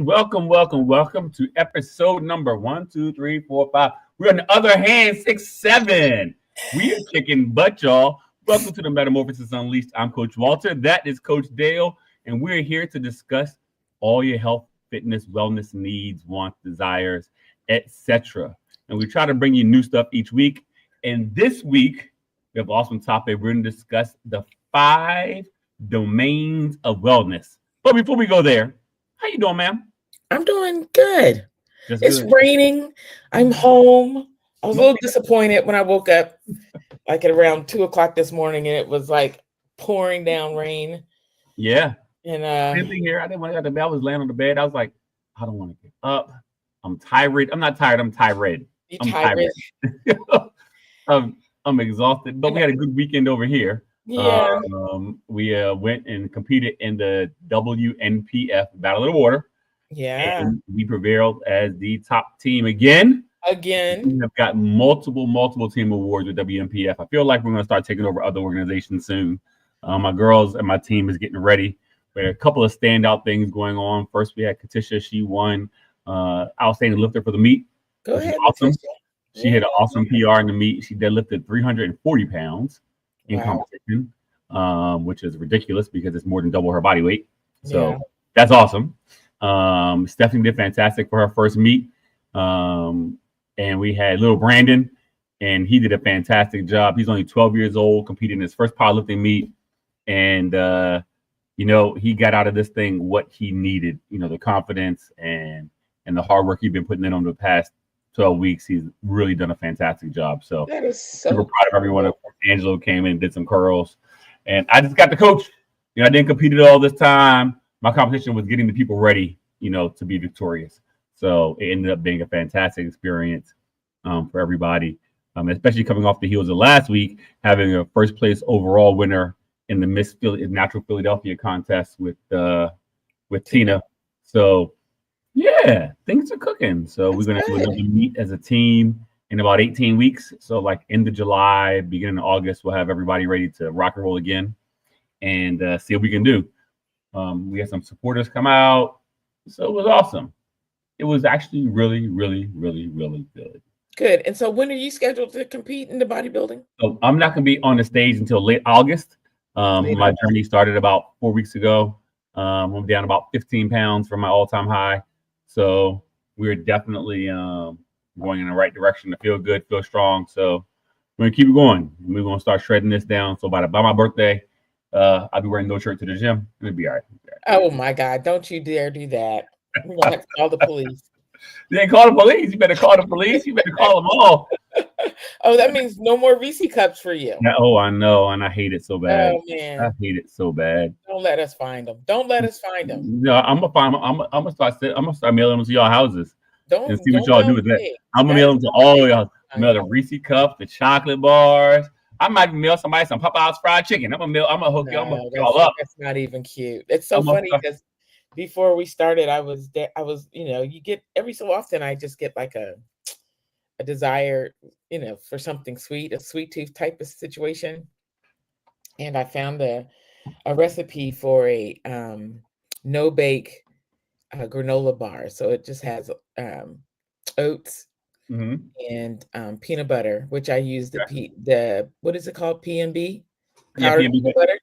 Welcome to episode number 1, 2, 3, 4, 5. We're on the other hand, 6, 7. We are kicking butt, y'all. Welcome to the Metamorphosis Unleashed. I'm Coach Walter. That is Coach Dale, and we're here to discuss all your health, fitness, wellness needs, wants, desires, etc. And we try to bring you new stuff each week. And this week, we have an awesome topic. We're going to discuss the 5 domains of wellness. But before we go there, how you doing, ma'am? I'm doing good. Just it's good. raining. I'm home. I was a little disappointed when I woke up like at around 2 o'clock this morning and it was like pouring down rain. Yeah. And same thing here. I didn't want to get out of bed. I was laying on the bed. I was like, I don't want to get up. I'm tired. I'm not tired. I'm tired. I'm tired. I'm exhausted. But we had a good weekend over here. Yeah. We went and competed in the WNPF Battle of the Water. Yeah. And we prevailed as the top team again. We have got multiple team awards with WNPF. I feel like we're going to start taking over other organizations soon. My girls and my team is getting ready. We had a couple of standout things going on. First, we had Katisha. She won outstanding lifter for the meet. Go ahead. Awesome. She had an awesome PR in the meet. She deadlifted 340 pounds in competition, which is ridiculous because it's more than double her body weight. So that's awesome. Stephanie did fantastic for her first meet. And we had little Brandon, and he did a fantastic job. He's only 12 years old, competing in his first powerlifting meet. And, he got out of this thing what he needed, the confidence and the hard work he's been putting in on the past 12 weeks. He's really done a fantastic job. So that is so super proud of everyone. Angelo came in and did some curls. And I just got the coach. I didn't compete it all this time. My competition was getting the people ready, to be victorious. So it ended up being a fantastic experience for everybody, especially coming off the heels of last week, having a first place overall winner in the Miss Natural Philadelphia contest with Tina. So, yeah, things are cooking. So we're going to do another meet as a team in about 18 weeks. So like end of July, beginning of August, we'll have everybody ready to rock and roll again and see what we can do. We had some supporters come out. So it was awesome. It was actually really, really, really, really good. Good. And so when are you scheduled to compete in the bodybuilding? So I'm not going to be on the stage until late August. My journey started about 4 weeks ago. I'm down about 15 pounds from my all-time high. So we're definitely going in the right direction to feel good, feel strong. So we're going to keep it going. We're going to start shredding this down. So by my birthday, I'll be wearing no shirt to the gym. It'll be all right. Oh, my God. Don't you dare do that. We're going to have to call the police. You didn't call the police. You better call the police. You better call them all. Oh, that means no more Reese cups for you. Oh, I know. And I hate it so bad. Oh, man. I hate it so bad. Don't let us find them. Don't let us find them. No, I'm gonna start mailing them to y'all houses. And see what y'all do with that. I'm gonna mail them to all y'all. Mail the Reese cups, the chocolate bars. I might mail somebody some Popeye's fried chicken. I'm gonna hook y'all up. That's not even cute. It's so funny because before we started, I was, you get every so often I just get like a desire, for something sweet, a sweet tooth type of situation. And I found a recipe for a no bake granola bar. So it just has oats and peanut butter, which I use the what is it called? PNB? Powdered peanut butter.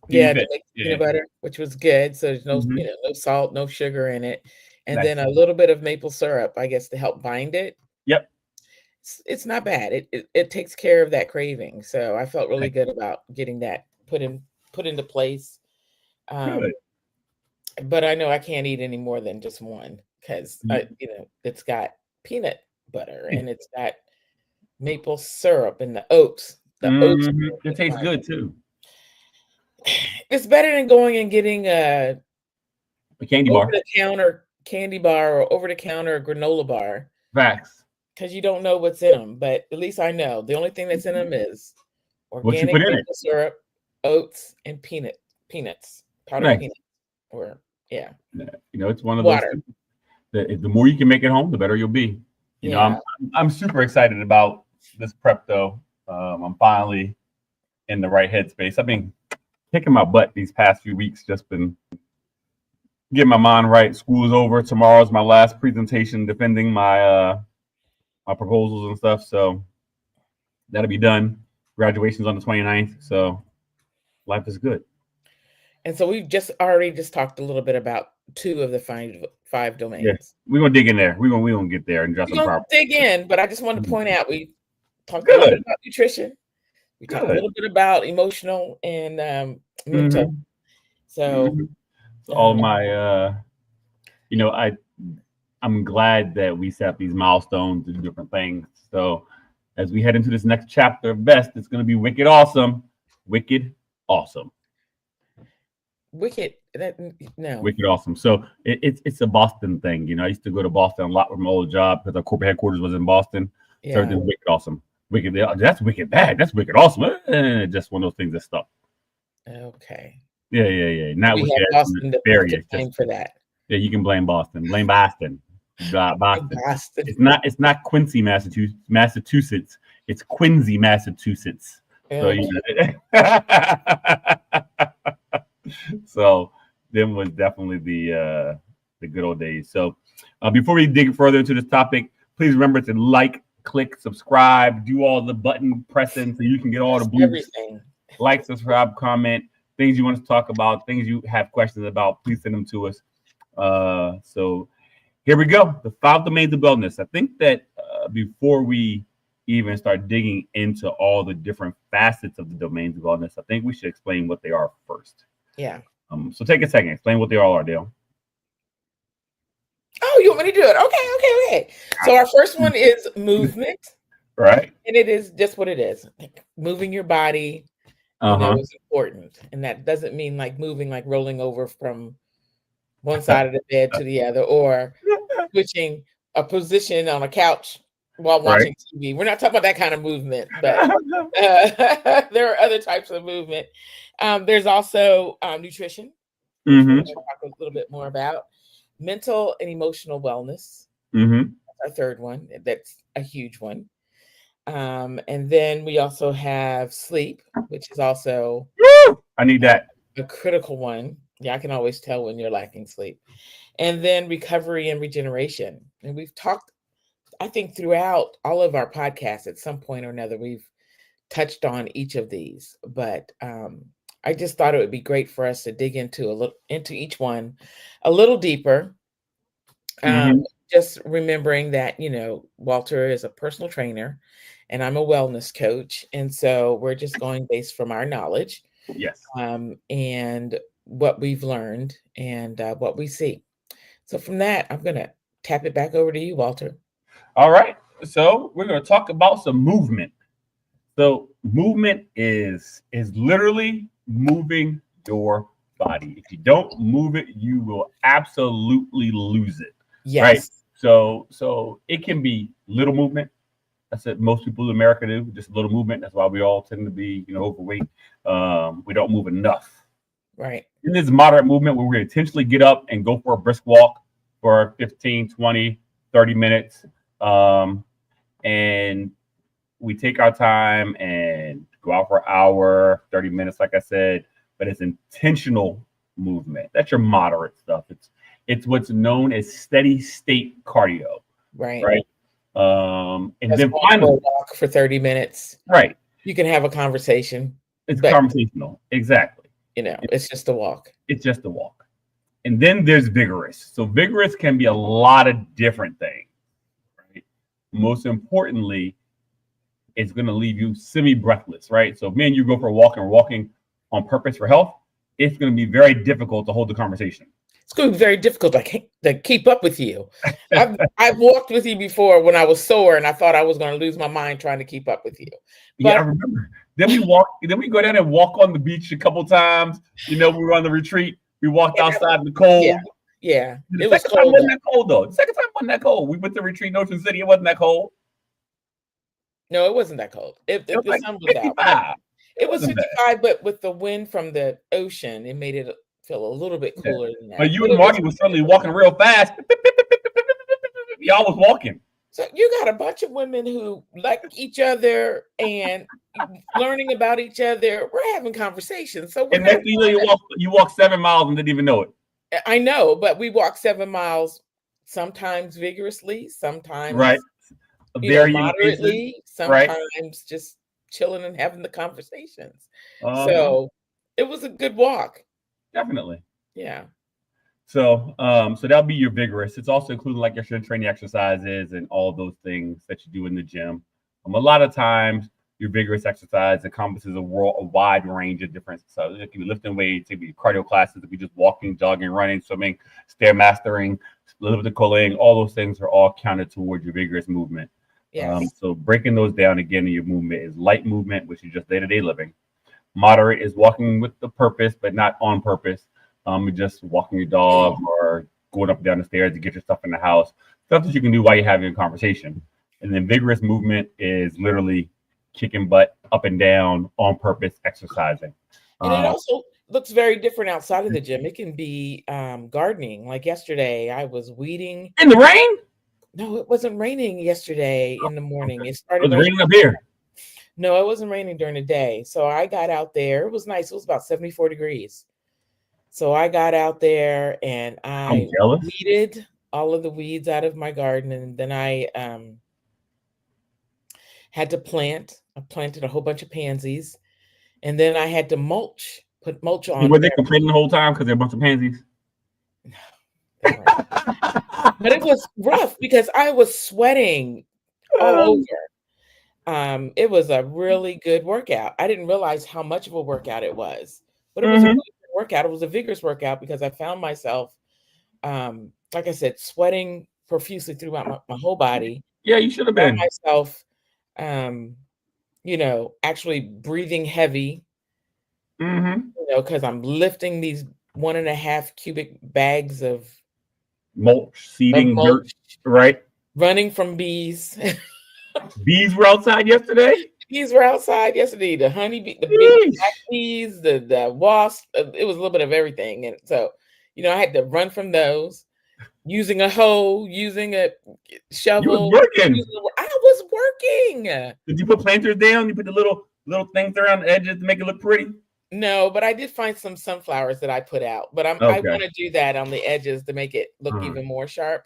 Yeah, to make peanut butter, which was good. So there's no, no salt, no sugar in it. And then a little bit of maple syrup, I guess, to help bind it. Yep. It's not bad. It takes care of that craving. So I felt really good about getting that put into place. But I know I can't eat any more than just one because it's got peanut butter and it's got maple syrup and the oats. Oats. It tastes good too. It's better than going and getting a candy bar, over-the-counter candy bar or over-the-counter granola bar. Facts. Because you don't know what's in them, but at least I know. The only thing that's in them is organic maple syrup, oats, and peanuts, powdered peanuts. Or it's one of those. The more you can make it home, the better you'll be. I'm super excited about this prep though. I'm finally in the right headspace. I've been kicking my butt these past few weeks. Just been get my mind right. School is over. Tomorrow's my last presentation defending my my proposals and stuff. So that'll be done. Graduation's on the 29th. So life is good. And so we've already talked a little bit about 2 of the five domains. Yeah, we're gonna dig in there. We're gonna get there and address them properly. Dig in, but I just wanted to point out we talked a little bit about nutrition. We talked a little bit about emotional and mental. Mm-hmm. So, all my I'm glad that we set up these milestones and different things. So as we head into this next chapter of Best, it's gonna be wicked awesome. Wicked awesome. Wicked awesome. So it's a Boston thing. I used to go to Boston a lot with my old job because our corporate headquarters was in Boston. Yeah. So everything's wicked awesome. Wicked, that's wicked bad. That's wicked awesome. Just one of those things that stuck. Okay. Yeah. Not we wicked. Have Boston to blame for that. Yeah, you can blame Boston. Blame Boston. Boston. It's not Quincy, Massachusetts. It's Quincy, Massachusetts. So so them was definitely the good old days. So before we dig further into this topic, please remember to like, click, subscribe, do all the button pressing so you can get all the blues. Everything. Like, subscribe, comment, things you want to talk about, things you have questions about, please send them to us. So here we go. The 5 domains of wellness. I think that before we even start digging into all the different facets of the domains of wellness, I think we should explain what they are first. Yeah. So take a second. Explain what they all are, Dale. Oh, you want me to do it? Okay. So our first one is movement. Right. And it is just what it is. Like moving your body is important. And that doesn't mean like moving, like rolling over from one side of the bed to the other, or switching a position on a couch while watching TV. We're not talking about that kind of movement, but there are other types of movement. There's also nutrition, which we'll talk a little bit more about. Mental and emotional wellness. That's our third one. That's a huge one. And then we also have sleep, which is also I need that. A critical one. Yeah, I can always tell when you're lacking sleep. And then recovery and regeneration. And we've talked, I think, throughout all of our podcasts at some point or another, we've touched on each of these. But I just thought it would be great for us to dig into each one a little deeper. Just remembering that, Walter is a personal trainer and I'm a wellness coach. And so we're just going based from our knowledge. Yes. And what we've learned and what we see. So from that, I'm going to tap it back over to you, Walter. All right. So we're going to talk about some movement. So movement is literally moving your body. If you don't move it, you will absolutely lose it. Yes. Right. So it can be little movement. That's what most people in America do, just a little movement. That's why we all tend to be, overweight. We don't move enough. Right. In this moderate movement where we intentionally get up and go for a brisk walk for 15, 20, 30 minutes. And we take our time and go out for an hour, 30 minutes, like I said, but it's intentional movement. That's your moderate stuff. It's what's known as steady state cardio. Right. Right. And then finally walk for 30 minutes. Right. You can have a conversation. It's conversational. Exactly. It's just a walk. It's just a walk. And then there's vigorous. So vigorous can be a lot of different things. Right. Most importantly, it's going to leave you semi-breathless, right? So if me and you go for a walk and we're walking on purpose for health, it's going to be very difficult to hold the conversation. It's going to be very difficult to keep up with you. I've walked with you before when I was sore and I thought I was going to lose my mind trying to keep up with you. But, yeah, I remember. Then we go down and walk on the beach a couple times. We were on the retreat. We walked outside in the cold. Yeah. The second time wasn't that cold, though. The second time wasn't that cold. We went to retreat in Ocean City. It wasn't that cold. No, it wasn't that cold. It was like sun was out. It was 55, but with the wind from the ocean, it made it feel a little bit cooler than that. But you and Marty was suddenly walking real fast. Y'all was walking. So you got a bunch of women who like each other and learning about each other. We're having conversations. So and next thing you walk 7 miles and didn't even know it. I know, but we walk 7 miles, sometimes vigorously, Right. sometimes, Varying paces. moderately, Right. sometimes just chilling and having the conversations. Uh-huh. So it was a good walk. Definitely. Yeah. So that'll be your vigorous. It's also including like your strength training exercises and all of those things that you do in the gym. A lot of times, your vigorous exercise encompasses a wide range of different exercises. It can be lifting weights, it can be cardio classes, it can be just walking, jogging, running, swimming, stair mastering, ellipticaling. All those things are all counted towards your vigorous movement. Yes. So breaking those down again in your movement is light movement, which is just day-to-day living. Moderate is walking with the purpose, but not on purpose. Just walking your dog or going up and down the stairs to get your stuff in the house. Stuff that you can do while you're having a conversation. And then vigorous movement is literally kicking butt up and down on purpose, exercising. And it also looks very different outside of the gym. It can be gardening. Like yesterday, I was weeding. In the rain? No, it wasn't raining yesterday in the morning. It It started was raining raining up here. No, it wasn't raining during the day. So I got out there. It was nice. It was about 74 degrees. So I got out there and I'm I jealous. weeded all of the weeds out of my garden. And then I had to plant. I planted a whole bunch of pansies. And then I had to put mulch on. Were they complaining the whole time because they're a bunch of pansies? But it was rough because I was sweating all over. It was a really good workout. I didn't realize how much of a workout it was, but it was a really good workout. It was a vigorous workout because I found myself, like I said, sweating profusely throughout my whole body. Yeah, you should have Found been. myself, actually breathing heavy, because I'm lifting these 1.5 cubic bags of Mulch, seeding, mulch, dirt, right? running from bees. Bees were outside yesterday. Bees were outside yesterday. The honeybee, the big black bees, the wasp. It was a little bit of everything, and so I had to run from those, using a hoe, using a shovel. You was working. I was working. Did you put planters down? You put the little things around the edges to make it look pretty? No, but I did find some sunflowers that I put out. But I want to do that on the edges to make it look even more sharp.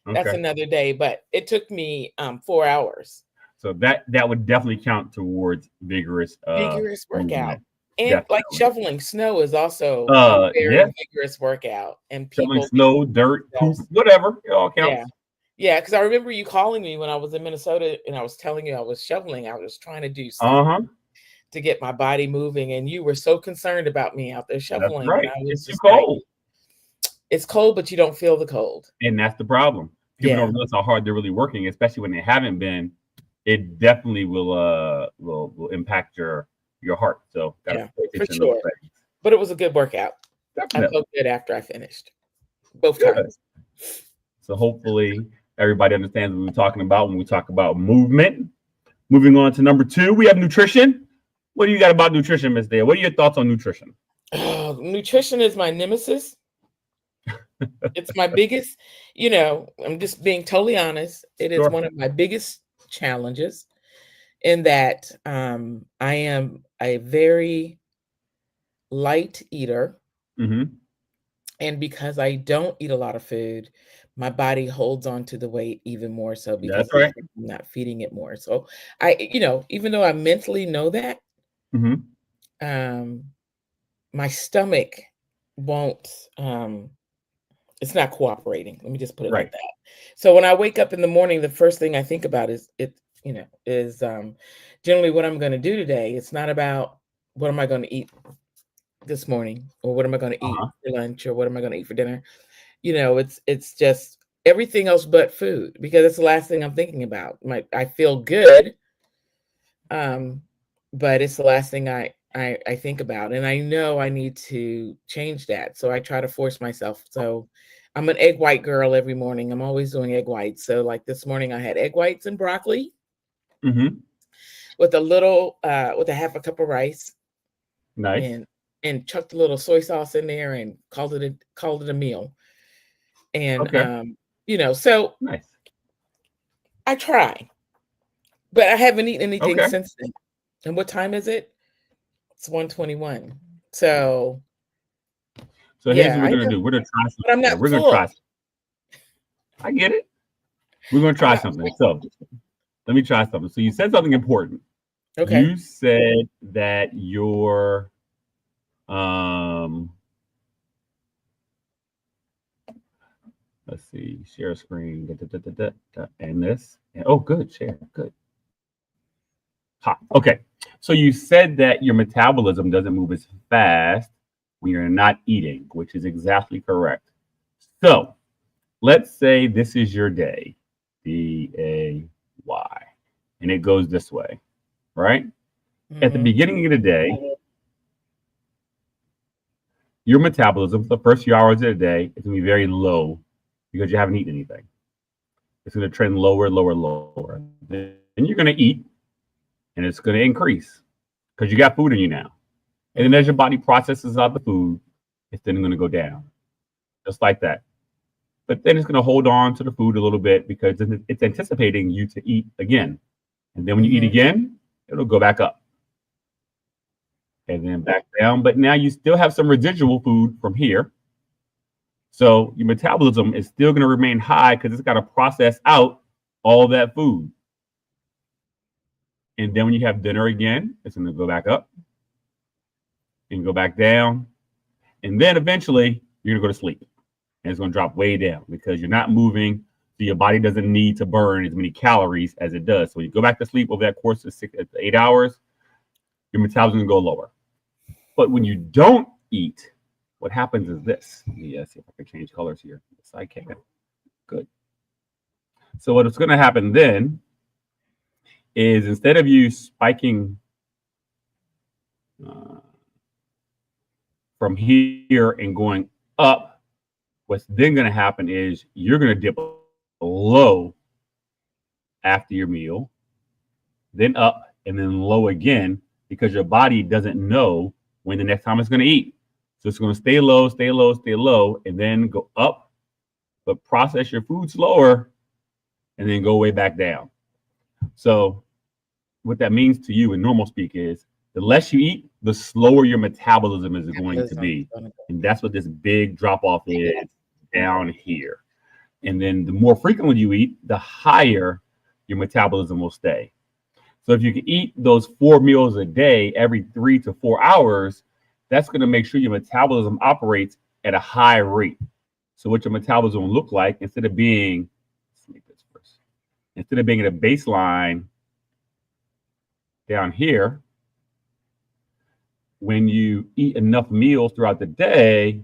Okay. That's another day, but it took me 4 hours. So that would definitely count towards vigorous workout. Movement. And Definitely. like shoveling snow is also a very vigorous workout. And people shoveling snow, dirt, poop, whatever, it all counts. Yeah, because I remember you calling me when I was in Minnesota and I was telling you I was shoveling. I was trying to do something to get my body moving, and you were so concerned about me out there shoveling. That's right. And I was it's cold. It's cold, but you don't feel the cold. And that's the problem. People don't realize how hard they're really working, especially when they haven't been. It definitely will impact your heart. So for sure. But it was a good workout. Definitely. I felt good after I finished. Both times. So hopefully everybody understands what we're talking about when we talk about movement. Moving on to number 2, we have nutrition. What do you got about nutrition, Ms. Dale? What are your thoughts on nutrition? Nutrition is my nemesis. It's my biggest, I'm just being totally honest. It is one of my biggest challenges in that I am a very light eater. And because I don't eat a lot of food, my body holds on to the weight even more so because I'm not feeding it more. So I, even though I mentally know that, my stomach won't, it's not cooperating. Let me just put it like that. So when I wake up in the morning, the first thing I think about is generally what I'm going to do today. It's not about what am I going to eat this morning or what am I going to eat for lunch or what am I going to eat for dinner. It's just everything else but food, because that's the last thing I'm thinking about. I feel good, but it's the last thing I think about, and I know I need to change that. So I try to force myself. So I'm an egg white girl every morning. I'm always doing egg whites. So like this morning I had egg whites and broccoli with a half a cup of rice. Nice. And chucked a little soy sauce in there and called it a meal. And so nice. I try, but I haven't eaten anything since then. And what time is it? It's 1:21. So So here's what we're gonna do. We're gonna try but I'm something. not We're gonna full. try. I get it. We're gonna try something. So let me try something. So you said something important. Okay. You said that your let's see, share screen, and this. Oh, good, share, good. Hot. Okay. So you said that your metabolism doesn't move as fast when you're not eating, which is exactly correct. So let's say this is your day, DAY, and it goes this way, right? At the beginning of the day, your metabolism for the first few hours of the day is going to be very low because you haven't eaten anything. It's going to trend lower, lower, lower. Then you're going to eat, and it's going to increase because you got food in you now. And then as your body processes out the food, it's then going to go down, just like that. But then it's going to hold on to the food a little bit because it's anticipating you to eat again. And then when you eat again, it'll go back up and then back down. But now you still have some residual food from here. So your metabolism is still going to remain high because it's got to process out all that food. And then when you have dinner again, it's going to go back up and go back down. And then eventually you're going to go to sleep. And it's going to drop way down because you're not moving. So your body doesn't need to burn as many calories as it does. So when you go back to sleep over that course of 6 to 8 hours, your metabolism is going to go lower. But when you don't eat, what happens is this. Let me see if I can change colors here. Yes, I can. Good. So what's going to happen then is instead of you spiking from here and going up, what's then going to happen is you're going to dip low after your meal, then up, and then low again because your body doesn't know when the next time it's going to eat. So it's going to stay low, stay low, stay low, and then go up, but process your food slower, and then go way back down. So what that means to you in normal speak is the less you eat, the slower your metabolism is going to be. And that's what this big drop off is down here. And then the more frequently you eat, the higher your metabolism will stay. So if you can eat those 4 meals a day every 3 to 4 hours, that's going to make sure your metabolism operates at a high rate. So what your metabolism will look like instead of being, let's make this first, instead of being at a baseline down here, when you eat enough meals throughout the day,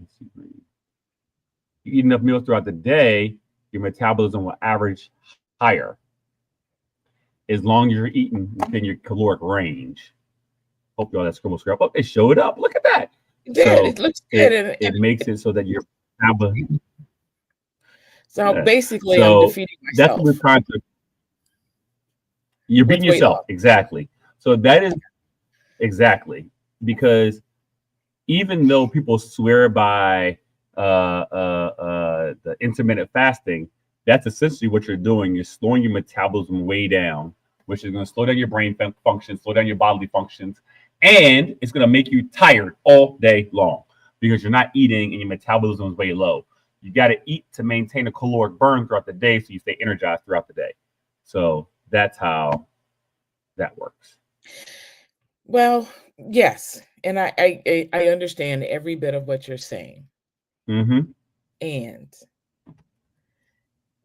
your metabolism will average higher as long as you're eating within your caloric range. Hope y'all that scribble scrap. Oh, it showed up. Look at that. So it looks good. It makes it so that your metabolism. So basically, I'm defeating myself. That's what we're trying to. You're beating yourself. Exactly. So that is exactly because even though people swear by the intermittent fasting, that's essentially what you're doing. You're slowing your metabolism way down, which is going to slow down your brain function, slow down your bodily functions, and it's going to make you tired all day long because you're not eating and your metabolism is way low. You got to eat to maintain a caloric burn throughout the day so you stay energized throughout the day. So that's how that works. Well, yes. And I understand every bit of what you're saying. And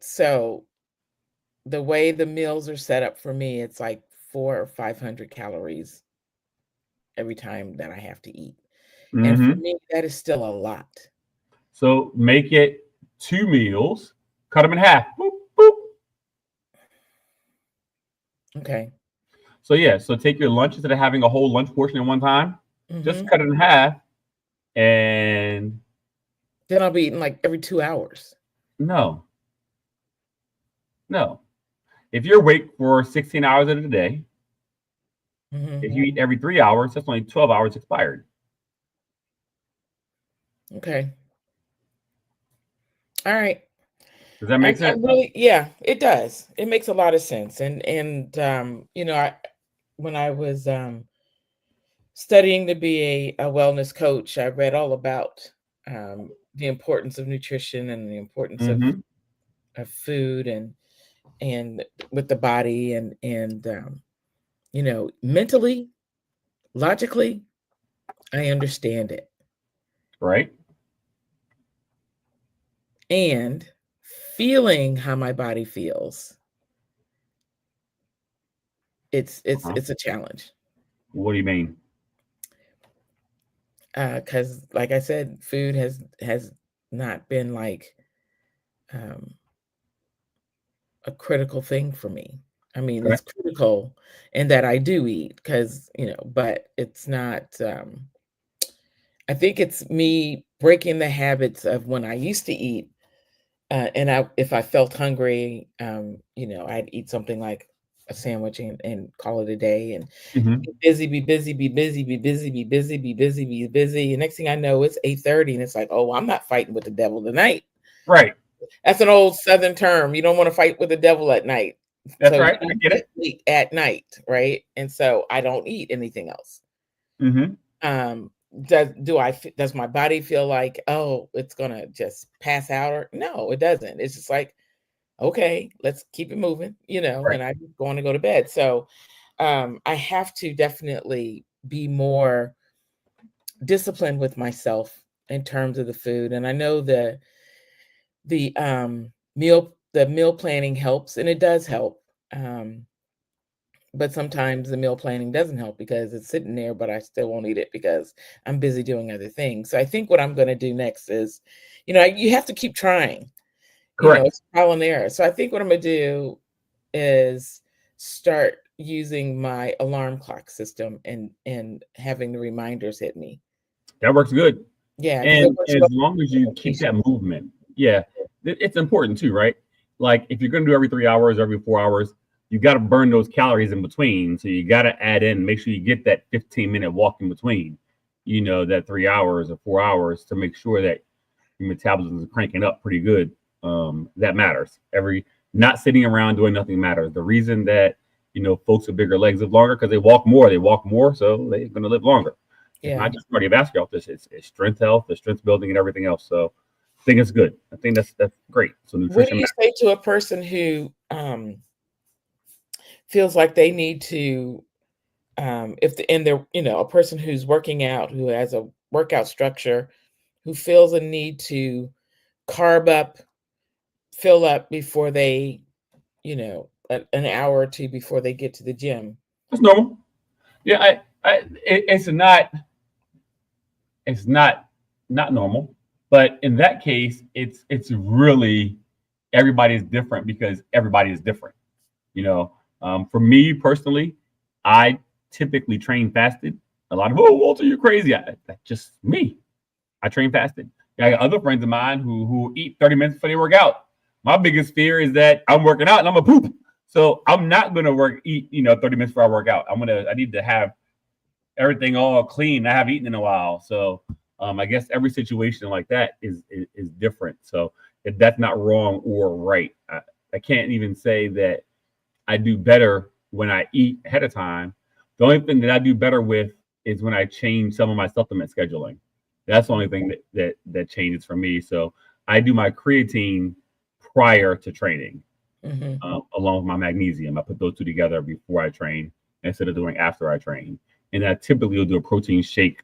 so the way the meals are set up for me, it's like 400 or 500 calories every time that I have to eat. And for me, that is still a lot. So make it 2 meals, cut them in half. Boop, boop. Okay. So yeah, so take your lunch instead of having a whole lunch portion at one time, just cut it in half, and then I'll be eating like every 2 hours. No. If you're awake for 16 hours of the day, if you eat every 3 hours, that's only 12 hours expired. Okay. All right. Does that make sense? Yeah, it does. It makes a lot of sense. And you know, when I was studying to be a wellness coach, I read all about the importance of nutrition and the importance of food and with the body and you know, mentally, logically, I understand it. Right. And feeling how my body feels, it's a challenge. What do you mean? Because like I said, food has not been like a critical thing for me. I mean, Okay. it's critical in that I do eat because, you know, but it's not, I think it's me breaking the habits of when I used to eat. And if I felt hungry, you know, I'd eat something like a sandwich and call it a day and be busy, be busy, be busy, be busy, be busy, be busy, be busy. And next thing I know, it's 8:30 and it's like, oh, I'm not fighting with the devil tonight. Right. That's an old Southern term. You don't want to fight with the devil at night. That's So right. you I get it. eat at night, right? And so I don't eat anything else. Does my body feel like, oh, it's gonna just pass out? Or no, it doesn't. It's just like, okay, let's keep it moving, you know, Right. and I'm going to go to bed. So I have to definitely be more disciplined with myself in terms of the food. And I know the meal planning helps, and it does help. But sometimes the meal planning doesn't help because it's sitting there, but I still won't eat it because I'm busy doing other things. So I think what I'm going to do next is, you know, you have to keep trying. You know, Correct. it's trial and error. So I think what I'm going to do is start using my alarm clock system and having the reminders hit me. That works good. Yeah, because it And works as well long as with you keep meditation. that movement, yeah, it's important too, right? Like if you're going to do every 3 hours, every 4 hours, you got to burn those calories in between. So you got to add in, make sure you get that 15-minute walk in between, you know, that 3 hours or 4 hours to make sure that your metabolism is cranking up pretty good. That matters. Not sitting around doing nothing matters. The reason that, you know, folks with bigger legs live longer because they walk more. They walk more, so they're going to live longer. It's Yeah. not just cardiovascular health. It's strength health, the strength building, and everything else. So I think it's good. I think that's great. So What do nutrition you matters. say to a person who feels like they need to and they're, you know, a person who's working out, who has a workout structure, who feels a need to carb up, fill up before they, you know, an hour or two before they get to the gym? That's normal. Yeah, it's not normal. But in that case, it's really everybody is different because everybody is different. You know, for me personally, I typically train fasted. A lot of Walter, you're crazy. That's just me. I train fasted. I got other friends of mine who eat 30 minutes before they work out. My biggest fear is that I'm working out and I'm a poop. So I'm not gonna eat, 30 minutes before I work out. I need to have everything all clean. I haven't eaten in a while. So I guess every situation like that is different. So if that's not wrong or right. I can't even say that I do better when I eat ahead of time. The only thing that I do better with is when I change some of my supplement scheduling. That's the only thing that changes for me. So I do my creatine prior to training, along with my magnesium. I put those two together before I train instead of doing after I train. And I typically will do a protein shake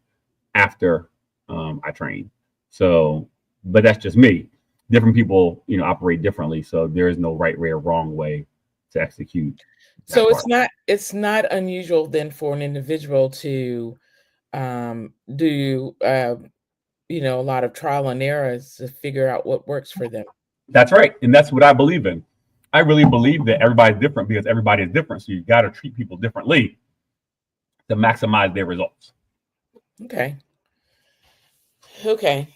after I train. So, but that's just me. Different people, operate differently. So there is no right way or wrong way to execute that So part. it's not unusual then for an individual to do you know, a lot of trial and errors to figure out what works for them. That's right. And that's what I believe in. I really believe that everybody's different because everybody is different. So you got to treat people differently to maximize their results. Okay. Okay.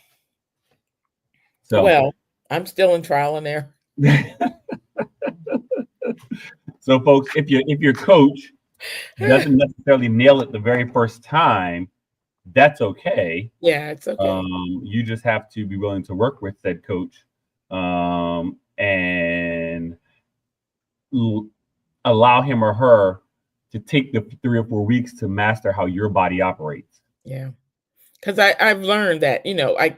So, Well, I'm still in trial and error. so folks, if your coach doesn't necessarily nail it the very first time, that's okay. Yeah, it's okay. You just have to be willing to work with said coach, and allow him or her to take the 3 or 4 weeks to master how your body operates. Yeah. Because I've learned that,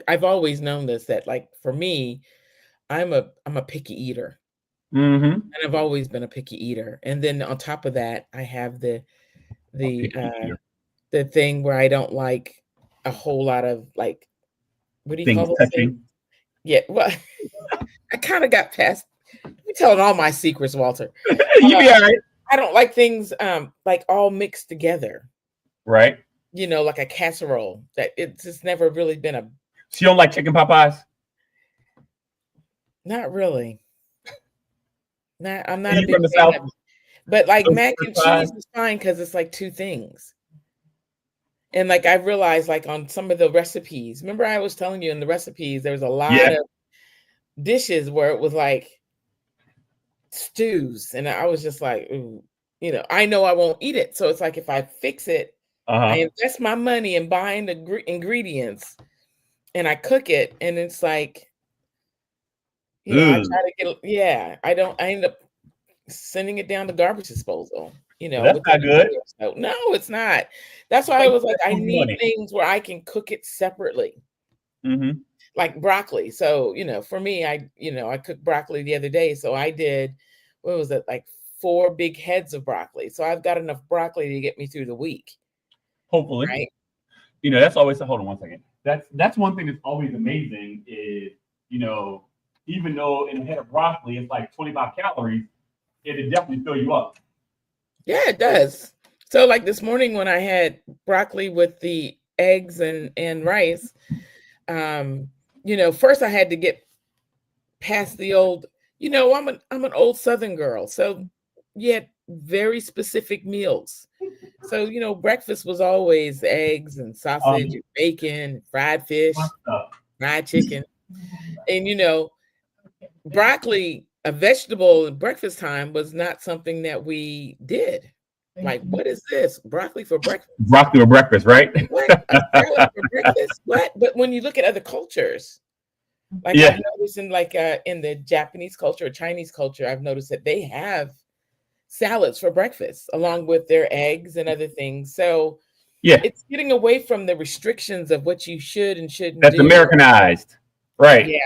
I've always known this, that like for me, I'm a picky eater. Mm-hmm. And I've always been a picky eater. And then on top of that, I have the thing where I don't like a whole lot of like, what do you Things call those things? touching. Yeah, well, I kind of got past. I'm telling all my secrets, Walter. You be all right. I don't like things like all mixed together. Right. Like a casserole. That it's just never really been a. So you don't like chicken pot pies? Not really. I'm not Are a you big from the fan South? of it. But like Those mac first and pies? cheese is fine because it's like two things. And like I realized, like on some of the recipes, remember I was telling you in the recipes, there was a lot of dishes where it was like stews, and I was just like, ooh, I know I won't eat it. So it's like if I fix it, I invest my money in buying the ingredients, and I cook it, and it's like, I try to get, I end up sending it down to garbage disposal. That's not good. So no, it's not. That's why I was like, I need things where I can cook it separately. Mm-hmm. Like broccoli. So, for me, I cooked broccoli the other day. So I did, what was it, like 4 big heads of broccoli. So I've got enough broccoli to get me through the week. Hopefully. Right. That's always, hold on one second. That's one thing that's always amazing is, even though in a head of broccoli it's like 25 calories, it'll definitely fill you up. Yeah, it does. So like this morning when I had broccoli with the eggs and rice, first I had to get past the old, I'm an old Southern girl. So you had very specific meals. So, breakfast was always eggs and sausage and bacon, fried fish, fried chicken. And, broccoli, a vegetable at breakfast time was not something that we did. Like, what is this? Broccoli for breakfast? Broccoli for breakfast, right? What? A salad for breakfast? What? But when you look at other cultures, like I've noticed in in the Japanese culture or Chinese culture, I've noticed that they have salads for breakfast along with their eggs and other things. So it's getting away from the restrictions of what you should and shouldn't do. That's Americanized. Right. Yeah,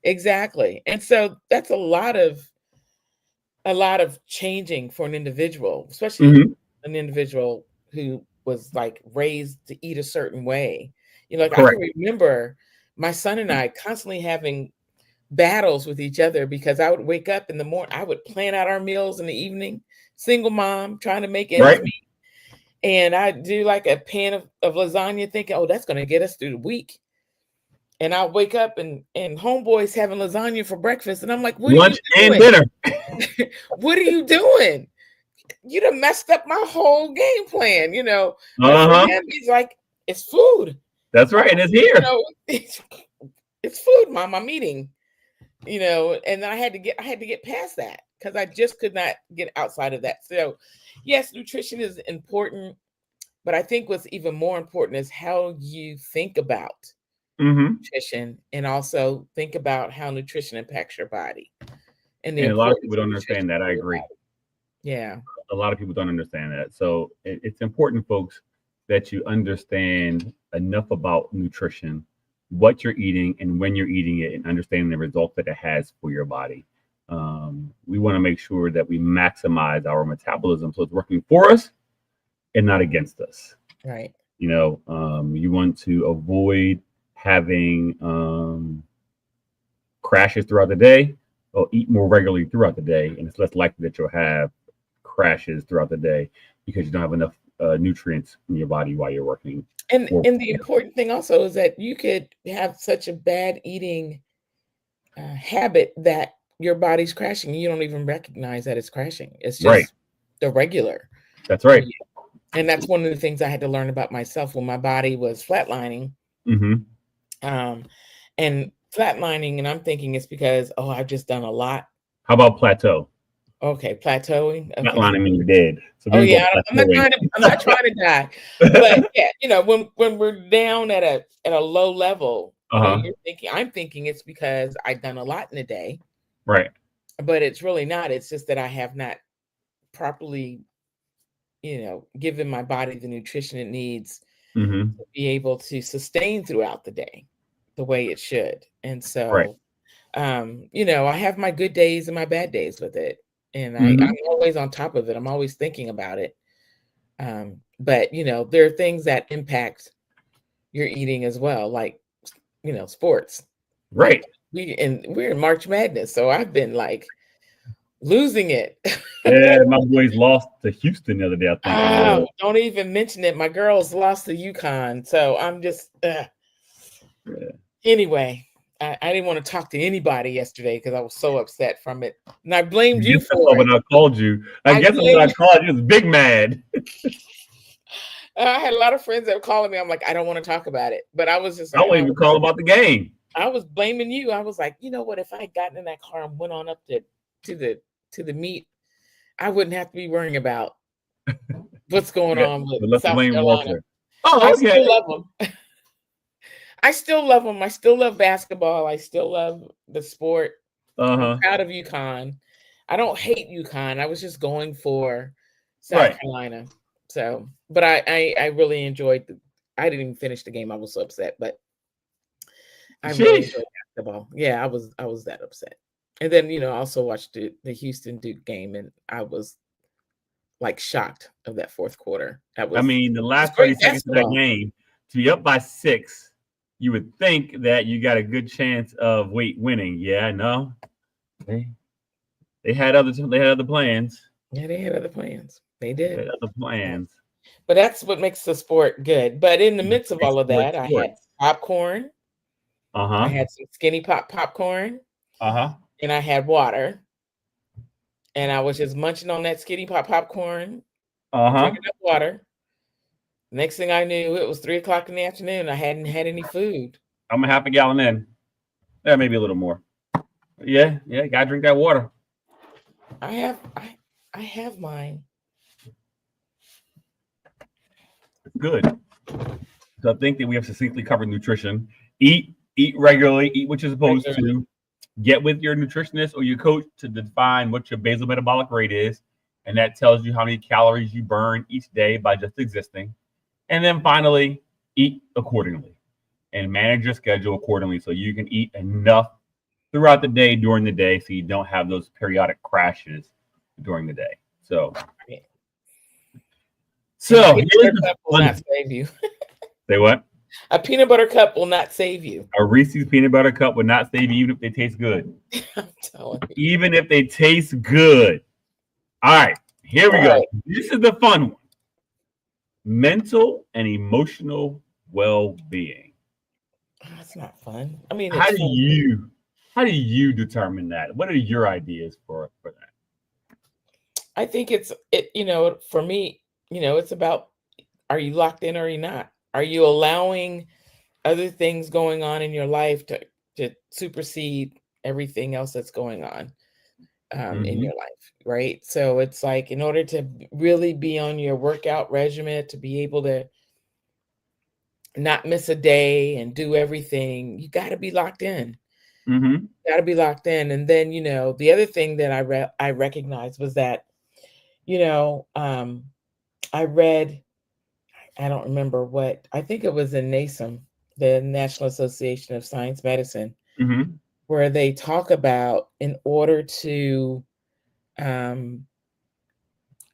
exactly. And so that's a lot of changing for an individual, especially an individual who was like raised to eat a certain way. Like I can remember my son and I constantly having battles with each other because I would wake up in the morning, I would plan out our meals in the evening, single mom trying to make ends meet. And I do like a pan of lasagna thinking, oh, that's going to get us through the week. And I'll wake up and homeboy's having lasagna for breakfast. And I'm like, what lunch are you doing? And dinner. What are you doing? You done messed up my whole game plan, But for him, he's like, it's food. That's right. It's here. It's food, Mom. I'm eating. And then I had to get past that because I just could not get outside of that. So yes, nutrition is important, but I think what's even more important is how you think about nutrition and also think about how nutrition impacts your body. And a lot of people don't understand that. I agree. Yeah. A lot of people don't understand that. So it's important, folks, that you understand enough about nutrition, what you're eating and when you're eating it, and understanding the results that it has for your body. We want to make sure that we maximize our metabolism so it's working for us and not against us. Right. You want to avoid having crashes throughout the day, or eat more regularly throughout the day, and it's less likely that you'll have crashes throughout the day because you don't have enough nutrients in your body while you're working. And the important thing also is that you could have such a bad eating habit that your body's crashing. You don't even recognize that it's crashing. It's just the regular. That's right. And that's one of the things I had to learn about myself when my body was flatlining. And flatlining, and I'm thinking it's because, I've just done a lot. How about plateau? Okay, plateauing. Okay. Flatlining means you're dead. So I'm not trying to die. But yeah, when we're down at a low level, I'm thinking it's because I've done a lot in a day. Right. But it's really not. It's just that I have not properly, given my body the nutrition it needs Mm-hmm. be able to sustain throughout the day the way it should. And Right. so, I have my good days and my bad days with it. And I'm Mm-hmm. always on top of it. I'm always thinking about it. But there are things that impact your eating as well, like sports. Right. We're in March Madness, so I've been like losing it. Yeah, my boys lost to Houston the other day, I think it was. Don't even mention it. My girls lost to UConn, so I'm just anyway. I didn't want to talk to anybody yesterday because I was so upset from it, and I blamed you for it. When I called you, I guess when I called you, was big mad. I had a lot of friends that were calling me. I'm like, I don't want to talk about it, but I was just I like, won't even call about the game. I was blaming you. I was like, you know what? If I had gotten in that car and went on up to the meet, I wouldn't have to be worrying about what's going on with South Carolina. Walter. Oh, okay. I still love them. I still love them. I still love basketball. I still love the sport. I'm proud of UConn. I don't hate UConn. I was just going for South Carolina. So, but I really enjoyed I didn't even finish the game. I was so upset, but I really enjoyed basketball. Yeah, I was that upset. And then, I also watched the Houston Duke game, and I was like shocked of that fourth quarter. The last 30 seconds of that game, to be up by 6, you would think that you got a good chance of winning. Yeah, no. They had other plans. Yeah, they had other plans. They did. They had other plans. But that's what makes the sport good. But in the midst of all of that, I had popcorn. I had some skinny popcorn. And I had water. And I was just munching on that skinny popcorn. Drinking up water. Next thing I knew, it was 3:00 in the afternoon. I hadn't had any food. I'm a half a gallon in. Yeah, maybe a little more. Yeah, gotta drink that water. I have mine. Good. So I think that we have succinctly covered nutrition. Eat regularly. Eat what you're supposed to. Get with your nutritionist or your coach to define what your basal metabolic rate is, and that tells you how many calories you burn each day by just existing. And then finally, eat accordingly and manage your schedule accordingly so you can eat enough throughout the day, during the day, so you don't have those periodic crashes during the day. So a peanut butter cup will not save you. Say what? A peanut butter cup will not save you. A Reese's peanut butter cup would not save you even if they taste good. I'm telling you. Even if they taste good. All right, here we go. Right. This is the fun one. Mental and emotional well-being. That's not fun. I mean, how do you determine that? What are your ideas for that? I think for me, it's about, are you locked in or are you not? Are you allowing other things going on in your life to supersede everything else that's going on in your life, right? So it's like, in order to really be on your workout regimen, to be able to not miss a day and do everything, you got to be locked in. Got to be locked in. And then, the other thing that I recognized was that, I read, I don't remember what, I think it was in NASM, the National Association of Science Medicine, where they talk about, in order to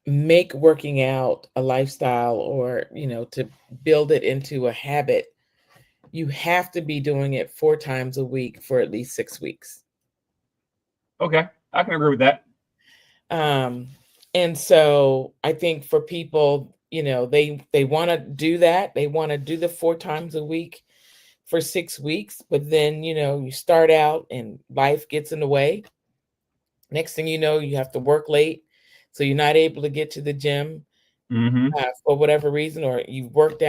make working out a lifestyle, or, to build it into a habit, you have to be doing it 4 times a week for at least 6 weeks. Okay, I can agree with that. And so I think for people, they want to do that. They want to do the 4 times a week for 6 weeks, but then, you start out and life gets in the way. Next thing you know, you have to work late, so you're not able to get to the gym for whatever reason, or you've worked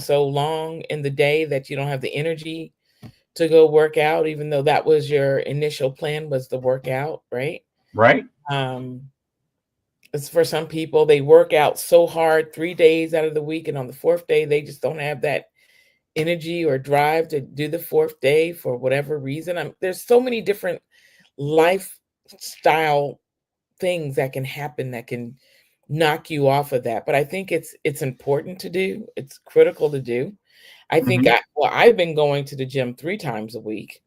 so long in the day that you don't have the energy to go work out, even though that was your initial plan, was to work out, right? Right. It's for some people, they work out so hard 3 days out of the week, and on the 4th day, they just don't have that energy or drive to do the 4th day for whatever reason. There's so many different lifestyle things that can happen that can knock you off of that. But I think it's important to do. It's critical to do. I think I've been going to the gym 3 times a week.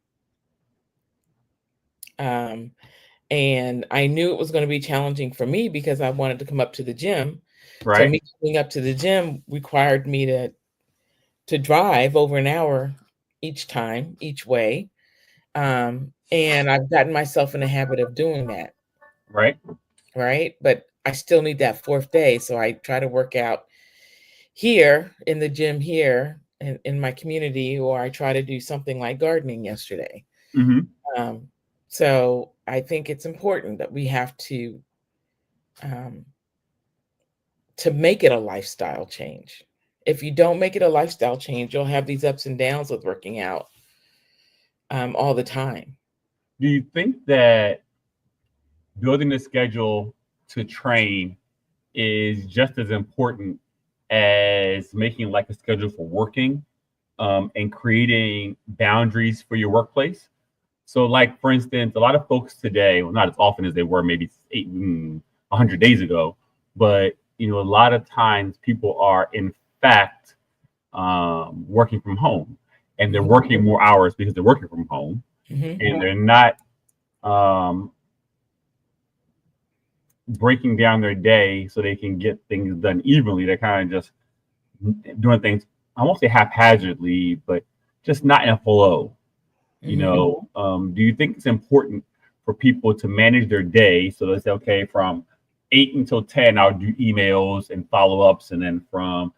And I knew it was going to be challenging for me because I wanted to come up to the gym. Right. So me coming up to the gym required me to drive over an hour each way. And I've gotten myself in the habit of doing that. Right. But I still need that 4th day. So I try to work out here in the gym here in my community, or I try to do something like gardening yesterday. So I think it's important that we have to make it a lifestyle change. If you don't make it a lifestyle change, you'll have these ups and downs with working out all the time. Do you think that building a schedule to train is just as important as making like a schedule for working and creating boundaries for your workplace? So like, for instance, a lot of folks today, well, not as often as they were maybe 100 days ago, but a lot of times people are in fact working from home, and they're working more hours because they're working from home, and they're not breaking down their day so they can get things done evenly. They're kind of just doing things, I won't say haphazardly, but just not in a flow. Do you think it's important for people to manage their day so they say, okay, from 8 until 10, I'll do emails and follow-ups, and then from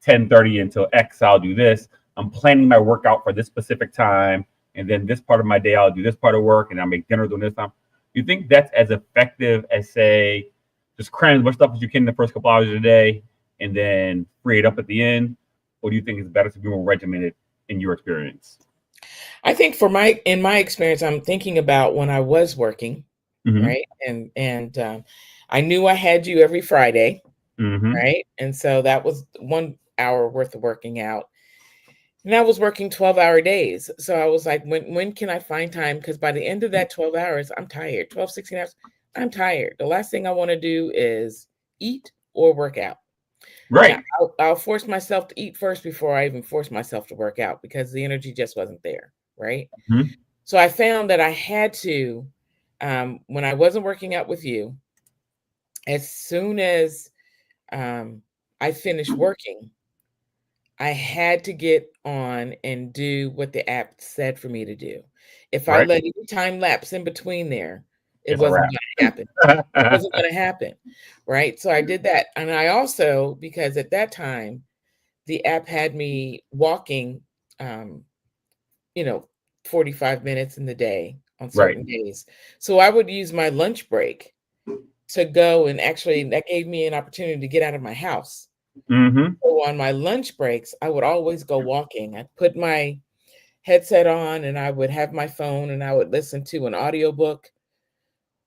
10:30 until X, I'll do this. I'm planning my workout for this specific time, and then this part of my day, I'll do this part of work, and I'll make dinner during this time. Do you think that's as effective as, say, just cram as much stuff as you can in the first couple hours of the day and then free it up at the end? Or do you think it's better to be more regimented in your experience? I think in my experience, I'm thinking about when I was working, right? And I knew I had you every Friday, right? And so that was 1 hour worth of working out. And I was working 12-hour days. So I was like, when can I find time? Because by the end of that 12 hours, I'm tired. 12, 16 hours, I'm tired. The last thing I want to do is eat or work out. Right. Now, I'll force myself to eat first before I even force myself to work out because the energy just wasn't there. Right. So I found that I had to, when I wasn't working out with you, as soon as I finished working, I had to get on and do what the app said for me to do. If I let any time lapse in between there, it wasn't going to happen. It wasn't going to happen. Right. So I did that. And I also, because at that time, the app had me walking, 45 minutes in the day on certain days. So I would use my lunch break to go, and actually that gave me an opportunity to get out of my house. So on my lunch breaks, I would always go walking. I'd put my headset on and I would have my phone and I would listen to an audiobook,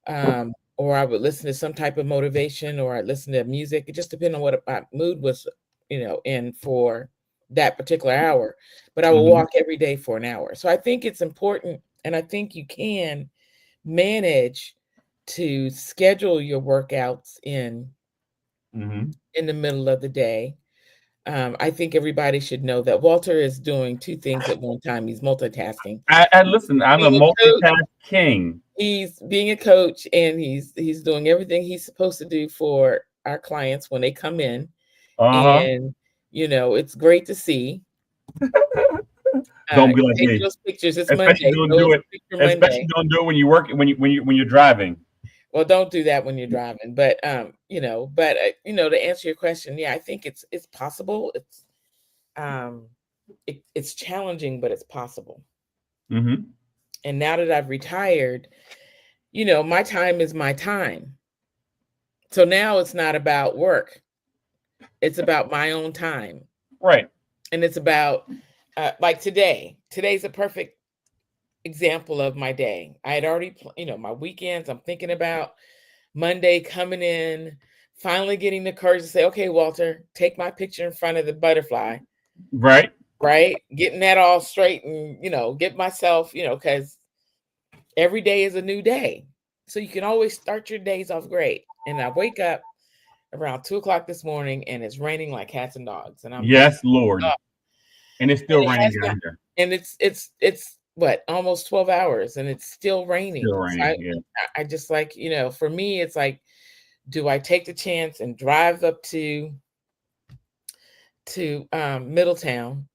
or I would listen to some type of motivation, or I'd listen to music. It just depended on what my mood was, in for that particular hour. But I will walk every day for an hour. So I think it's important, and I think you can manage to schedule your workouts in the middle of the day. I think everybody should know that Walter is doing 2 things at one time. He's multitasking. Listen, I'm a multitask king. He's being a coach, and he's doing everything he's supposed to do for our clients when they come in. And it's great to see. Don't be like me. Those pictures. It's Especially Monday. don't do it. Especially don't do it when you work when you're driving. Well, don't do that when you're driving. But to answer your question, yeah, I think it's possible. It's challenging, but it's possible. And now that I've retired, my time is my time. So now it's not about work. It's about my own time. Right. And it's about like today. Today's a perfect example of my day. I had already, my weekends. I'm thinking about Monday coming in, finally getting the courage to say, okay, Walter, take my picture in front of the butterfly. Right. Getting that all straight and, get myself, because every day is a new day. So you can always start your days off great. And I wake up around 2 o'clock this morning, and it's raining like cats and dogs. And I'm Yes, just, Lord. oh, And it's and still it raining has down not, here. and it's what, almost 12 hours, and it's still raining. Still So raining. Yeah. I just like, for me, it's like, do I take the chance and drive up to Middletown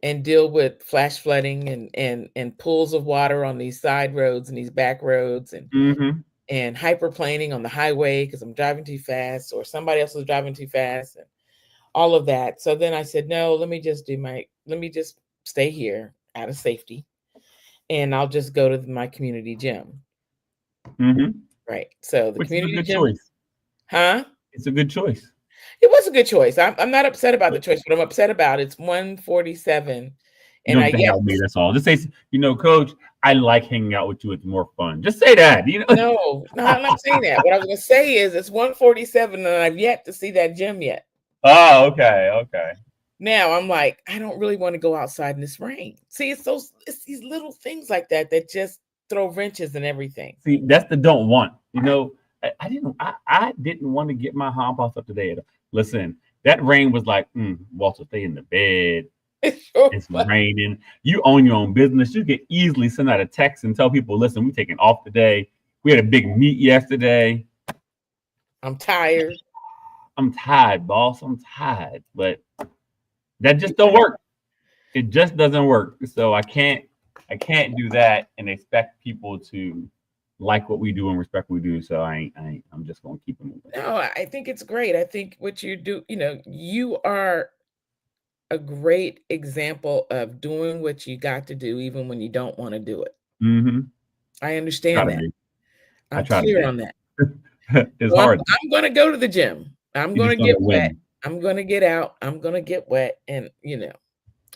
and deal with flash flooding and pools of water on these side roads and these back roads Mm-hmm. and hyperplaning on the highway because I'm driving too fast or somebody else is driving too fast and all of that. So then I said, no, let me just stay here out of safety, and I'll just go to my community gym. Mm-hmm. Right. So the Which is a community good gym, choice. huh? It's a good choice. It was a good choice. I'm not upset about the But choice, but I'm upset about it's 1:47, you and don't I have to hang yet out with me. That's all. Just say, Coach, I like hanging out with you. It's more fun. Just say that. no, I'm not saying that. What I was gonna say is it's 1:47 and I've yet to see that gym yet. Oh, okay. Okay. Now I'm like, I don't really want to go outside in this rain. See, it's these little things like that that just throw wrenches in everything. See, that's the don't want. I didn't want to get my house up today. Listen, that rain was like, Walter, stay in the bed. It sure It's was. raining. You own your own business. You could easily send out a text and tell people, listen, we're taking off today. We had a big meet yesterday. I'm tired. I'm tired, boss. I'm tired. But that just don't work. It just doesn't work. So I can't do that and expect people to like what we do and respect what we do. So I'm just gonna keep it moving. No, I think it's great. I think what you do, you are a great example of doing what you got to do even when you don't want to do it. Mm-hmm. I Try understand to that. be. I I'm try to clear be. on that. It's So I'm hard. I'm gonna go to the gym. I'm You gonna just don't get know wet. when. I'm gonna get out. I'm gonna get wet and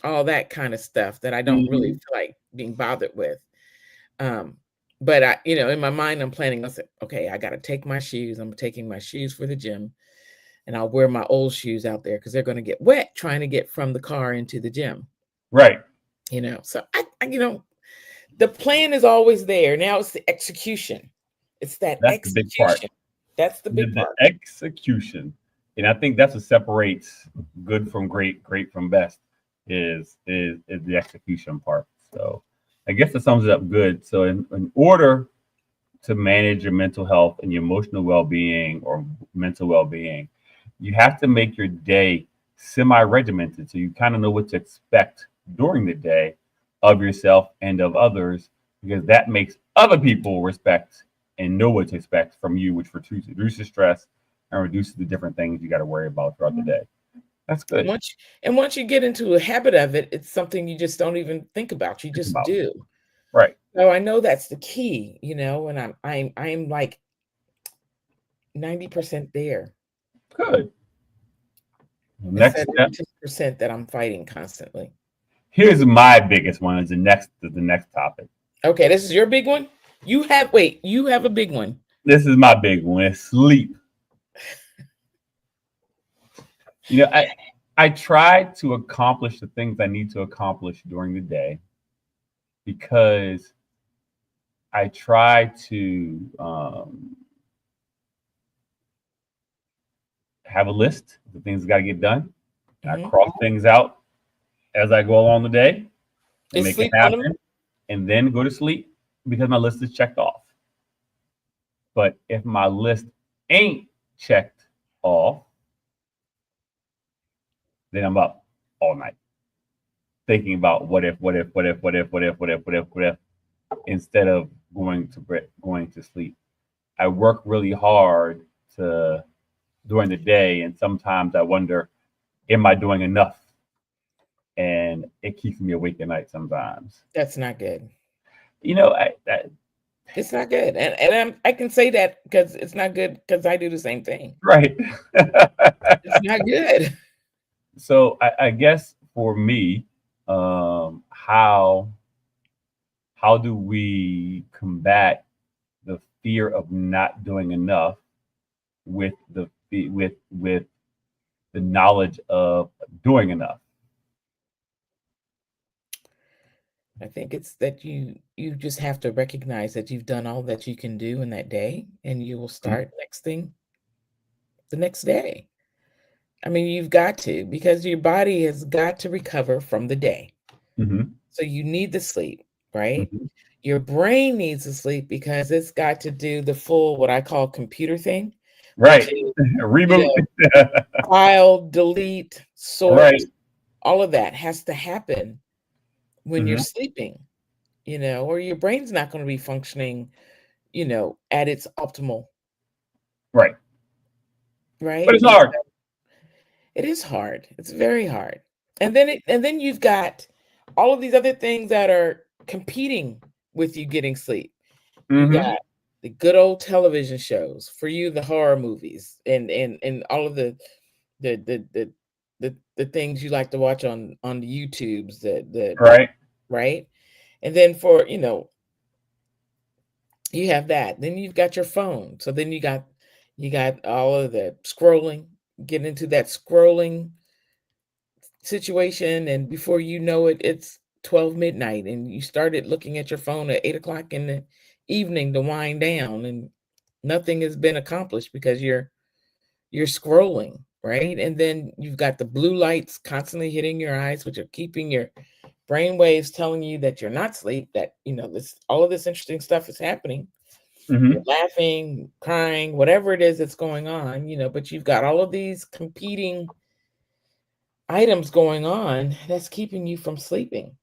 all that kind of stuff that I don't really Mm-hmm. feel like being bothered with. Um, but in my mind, I'm planning. I said, okay, I got to take my shoes. I'm taking my shoes for the gym, and I'll wear my old shoes out there because they're going to get wet trying to get from the car into the gym. Right. So the plan is always there. Now it's the execution. It's that That's the big part. execution. That's the big The part. execution. And I think that's what separates good from great, great from best is the execution part. So I guess that sums it up good. So in order to manage your mental health and your emotional well-being or mental well-being, you have to make your day semi-regimented so you kind of know what to expect during the day of yourself and of others, because that makes other people respect and know what to expect from you, which reduces stress and reduces the different things you got to worry about throughout the day. That's good. Once you get into a habit of it, it's something you just don't even think about. You Think just about. do. Right. So I know that's the key, and I'm like 90% there. Good. It's Next that step. 10% that I'm fighting constantly. Here's my biggest one. Is the next topic. Okay, this is your big one. You have a big one. This is my big one. It's sleep. I try to accomplish the things I need to accomplish during the day because I try to have a list of the things that got to get done. And I Mhm. cross things out as I go along the day and Is make it sleep one of them? happen, and then go to sleep because my list is checked off. But if my list ain't checked off, then I'm up all night thinking about what if, what if, what if, what if, what if, what if, what if, what if, instead of going to sleep. I work really hard to during the day, and sometimes I wonder, am I doing enough? And it keeps me awake at night sometimes. That's not good. I It's not good, and I can say that because it's not good because I do the same thing. right. It's not good. So I guess for me, how do we combat the fear of not doing enough with with the knowledge of doing enough? I think it's that you just have to recognize that you've done all that you can do in that day, and you will start next thing. the next day. I mean, you've got to, because your body has got to recover from the day. Mm-hmm. So you need the sleep, right? Mm-hmm. Your brain needs to sleep because it's got to do the full, what I call computer thing, which Right. is, Reboot. file, delete, sort, Right. all of that has to happen when you're Mm-hmm. sleeping, or your brain's not going to be functioning, at its optimal, Right. But right? it's hard. It is hard. It's very hard. And then you've got all of these other things that are competing with you getting sleep. You Mm-hmm. got the good old television shows, for you, the horror movies, and all of the things you like to watch on the YouTubes, the Right. right? And then for, you have that. Then you've got your phone. So then you got all of the scrolling, get into that scrolling situation, and before you know it, it's 12 midnight, and you started looking at your phone at 8 o'clock in the evening to wind down, and nothing has been accomplished because you're scrolling, right? And then you've got the blue lights constantly hitting your eyes, which are keeping your brain waves telling you that you're not asleep, that this, all of this interesting stuff is happening. You're Mm-hmm. laughing, crying, whatever it is that's going on, but you've got all of these competing items going on that's keeping you from sleeping.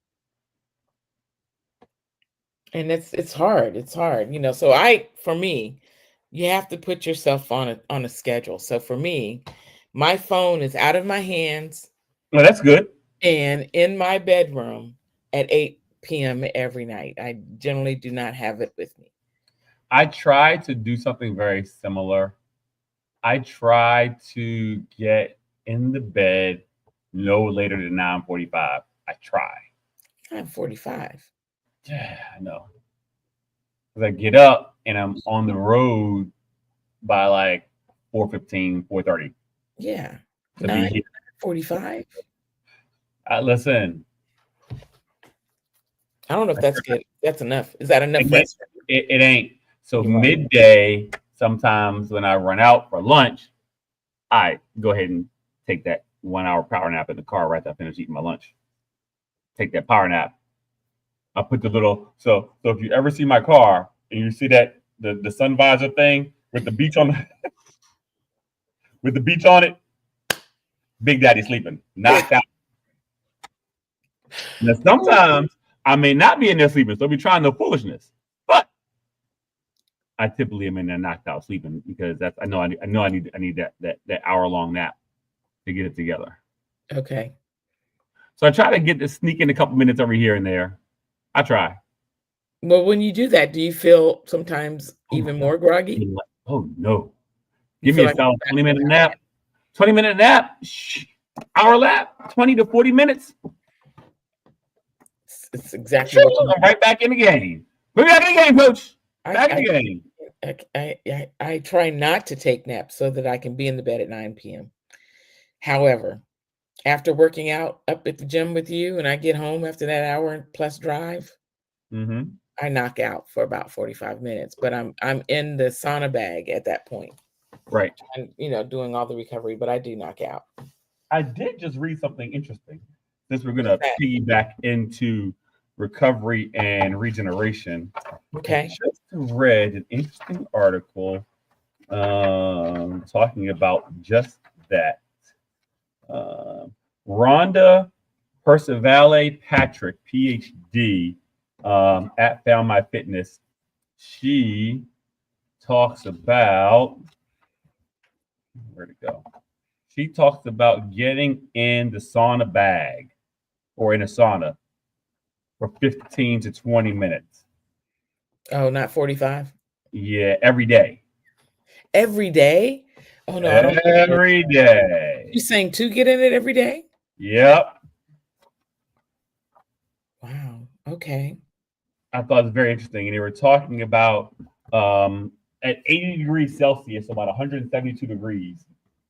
And it's hard. It's hard. So for me, you have to put yourself on a schedule. So for me, my phone is out of my hands Well, that's good. and in my bedroom at 8 p.m. every night. I generally do not have it with me. I try to do something very similar. I try to get in the bed no later than 9:45. I try. I'm 45. Yeah, I know. Because I get up and I'm on the road by like 4:15, 4:30 Yeah. to be here. 9:45. Listen, I don't know if that's good. That's enough. Is that enough it, rest? it ain't. So You're right. midday, sometimes when I run out for lunch, I go ahead and take that 1 hour power nap in the car right after I finish eating my lunch. Take that power nap. I put the little so if you ever see my car and you see that the sun visor thing with the beach on with the beach on it, Big Daddy sleeping, knocked out. Now sometimes I may not be in there sleeping, so I'll be trying no foolishness. But I typically am in there knocked out sleeping because that's I need that hour long nap to get it together. Okay. So I try to get to sneak in a couple minutes over here and there. I try. Well, when you do that, do you feel sometimes Oh my even God. more groggy? Oh no. You Give me feel a like solid 20-minute nap. 20-minute nap. Hour nap. 20 to 40 minutes. it's exactly Sure, what you I'm right back in the game. We're back in the game, coach. Back in I, the game. I try not to take naps so that I can be in the bed at 9 p.m. However, after working out up at the gym with you and I get home after that hour plus drive, Mm-hmm. I knock out for about 45 minutes, but I'm in the sauna bag at that point. Right. And doing all the recovery, but I do knock out. I did just read something interesting. Since we're gonna piggyback into recovery and regeneration. Okay. I just read an interesting article talking about just that. Rhonda Percivale Patrick, PhD, at Found My Fitness. She talks about where'd it go? She talks about getting in the sauna bag or in a sauna for 15 to 20 minutes. Oh, not 45? Yeah, every day. Every day? Oh no, I don't. Every day. You saying to get in it every day? Yep. Wow. Okay. I thought it was very interesting. And they were talking about at 80 degrees Celsius, about 172 degrees, is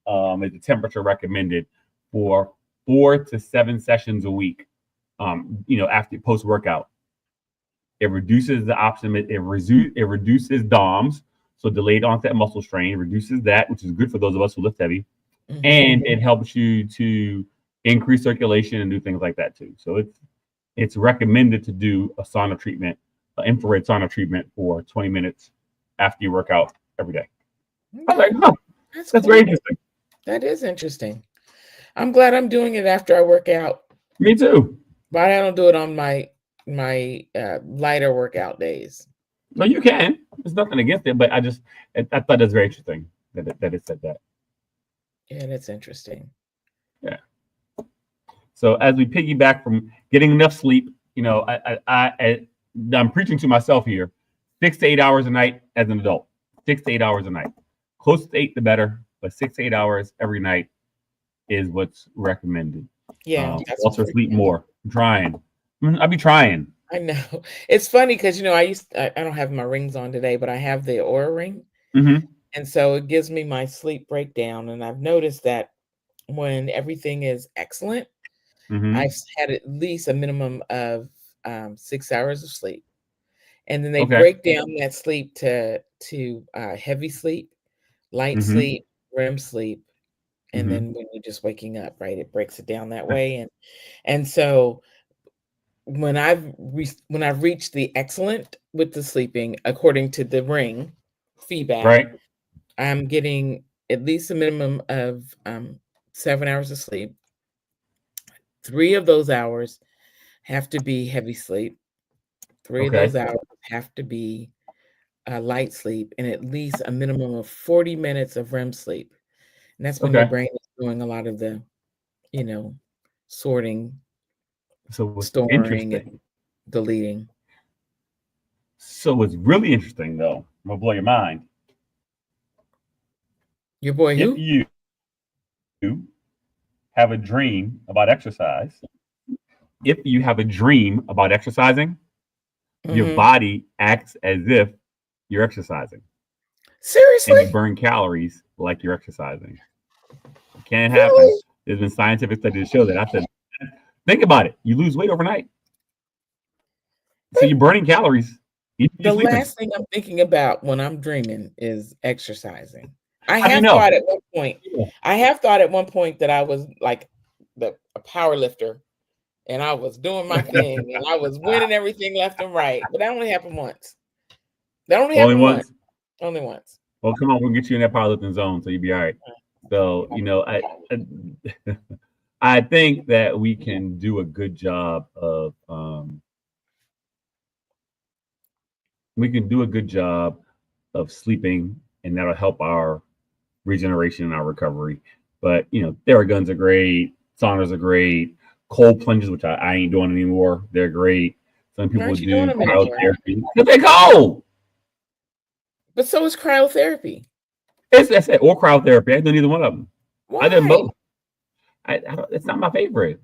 the temperature recommended for 4 to 7 sessions a week. After post workout, it reduces the option. It reduces DOMS, So delayed onset muscle strain reduces that, which is good for those of us who lift heavy, Mm-hmm. and it helps you to increase circulation and do things like that too. So it's recommended to do a sauna treatment, an infrared sauna treatment for 20 minutes after you work out every day. Okay. I was like, huh, that's cool. Very interesting. That is interesting. I'm glad I'm doing it after I work out. Me too. But I don't do it on my lighter workout days. No, you can. There's nothing against it, but I thought that's very interesting that it said that. Yeah, that's interesting. Yeah. So as we piggyback from getting enough sleep, I'm preaching to myself here. 6 to 8 hours a night as an adult. 6 to 8 hours a night. Close to 8, the better, but 6 to 8 hours every night is what's recommended. Yeah. Also sleep more. I'm trying. I'll be trying. I know. It's funny because I don't have my rings on today, but I have the Aura ring. Mm-hmm. And so it gives me my sleep breakdown. And I've noticed that when everything is excellent, Mm-hmm. I've had at least a minimum of 6 hours of sleep. And then they break down that sleep to heavy sleep, light sleep, REM sleep, and then when you're just waking up, right? It breaks it down that way. And so when I've reached the excellent with the sleeping, according to the ring feedback, right, I'm getting at least a minimum of 7 hours of sleep. 3 of those hours have to be heavy sleep. 3 of those hours have to be light sleep, and at least a minimum of 40 minutes of REM sleep. And that's when your brain is doing a lot of the, sorting, storing, and deleting. So what's really interesting, though, I'm gonna blow your mind. Your boy who? If you have a dream about exercise, if you have a dream about exercising, your body acts as if you're exercising. Seriously? And you burn calories like you're exercising. It can't happen. Really? There's been scientific studies to show that. I said, think about it. You lose weight overnight. So you're burning calories. The last thing I'm thinking about when I'm dreaming is exercising. I have thought at one point that I was like a power lifter and I was doing my thing and I was winning everything left and right. But that only happened once. That only happened once. Only once. Well, come on, we'll get you in that powerlifting zone, so you'll be all right. So, I think that we can do a good job of sleeping, and that'll help our regeneration and our recovery. But Theraguns are great, saunas are great, cold plunges, which I ain't doing anymore. They're great. Some people do cryotherapy because they're cold. But so is cryotherapy. That's it, or cryotherapy. I done either one of them. Why? I done both. It's not my favorite.